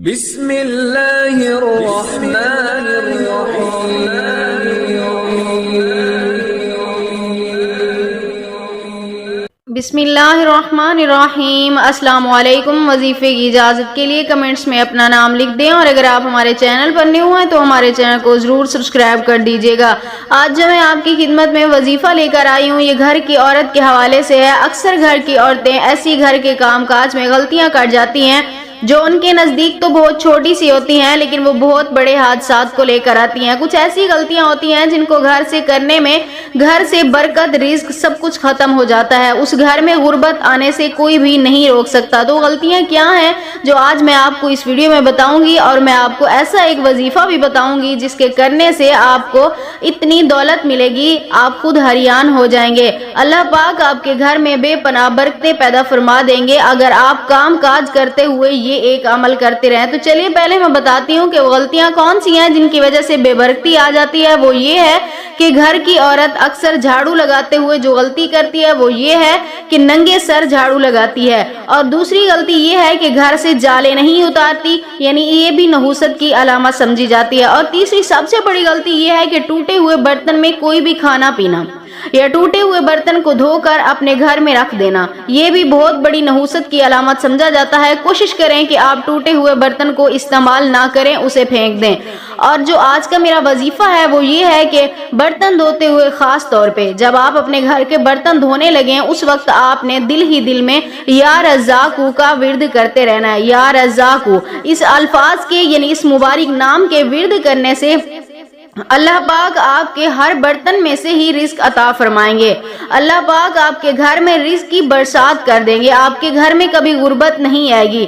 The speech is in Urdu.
بسم اللہ الرحمن الرحیم۔ بسم اللہ الرحمن الرحیم۔ السلام علیکم۔ وظیفے کی اجازت کے لیے کمنٹس میں اپنا نام لکھ دیں، اور اگر آپ ہمارے چینل پر نیو ہیں تو ہمارے چینل کو ضرور سبسکرائب کر دیجیے گا۔ آج جو میں آپ کی خدمت میں وظیفہ لے کر آئی ہوں، یہ گھر کی عورت کے حوالے سے ہے۔ اکثر گھر کی عورتیں ایسی گھر کے کام کاج میں غلطیاں کر جاتی ہیں جو ان کے نزدیک تو بہت چھوٹی سی ہوتی ہیں، لیکن وہ بہت بڑے حادثات کو لے کر آتی ہیں۔ کچھ ایسی غلطیاں ہوتی ہیں جن کو گھر سے کرنے میں گھر سے برکت، رزق سب کچھ ختم ہو جاتا ہے۔ اس گھر میں غربت آنے سے کوئی بھی نہیں روک سکتا۔ تو غلطیاں کیا ہیں جو آج میں آپ کو اس ویڈیو میں بتاؤں گی، اور میں آپ کو ایسا ایک وظیفہ بھی بتاؤں گی جس کے کرنے سے آپ کو اتنی دولت ملے گی، آپ خود حیران ہو جائیں گے۔ اللہ پاک آپ کے گھر میں بے پناہ برکتیں پیدا فرما دیں گے اگر آپ کام کاج کرتے ہوئے یہ ایک عمل کرتے رہیں۔ تو چلیے پہلے میں بتاتی ہوں کہ وہ غلطیاں کون سی ہیں جن کی وجہ سے بے برکتی آ جاتی ہے۔ وہ یہ ہے کہ گھر کی عورت اکثر جھاڑو لگاتے ہوئے جو غلطی کرتی ہے وہ یہ ہے کہ ننگے سر جھاڑو لگاتی ہے، اور دوسری غلطی یہ ہے کہ گھر سے جالے نہیں اتارتی، یعنی یہ بھی نحوست کی علامت سمجھی جاتی ہے، اور تیسری سب سے بڑی غلطی یہ ہے کہ ٹوٹے ہوئے برتن میں کوئی بھی کھانا پینا یا ٹوٹے ہوئے برتن کو دھو کر اپنے گھر میں رکھ دینا، یہ بھی بہت بڑی نحوست کی علامت سمجھا جاتا ہے۔ کوشش کریں کہ آپ ٹوٹے ہوئے برتن کو استعمال نہ کریں، اسے پھینک دیں۔ اور جو آج کا میرا وظیفہ ہے وہ یہ ہے کہ برتن دھوتے ہوئے خاص طور پہ جب آپ اپنے گھر کے برتن دھونے لگیں، اس وقت آپ نے دل ہی دل میں یا رزاقو کا ورد کرتے رہنا ہے۔ یا رزاقو، اس الفاظ کے یعنی اس مبارک نام کے ورد کرنے سے اللہ پاک آپ کے ہر برتن میں سے ہی رزق عطا فرمائیں گے۔ اللہ پاک آپ کے گھر میں رزق کی برسات کر دیں گے، آپ کے گھر میں کبھی غربت نہیں آئے گی۔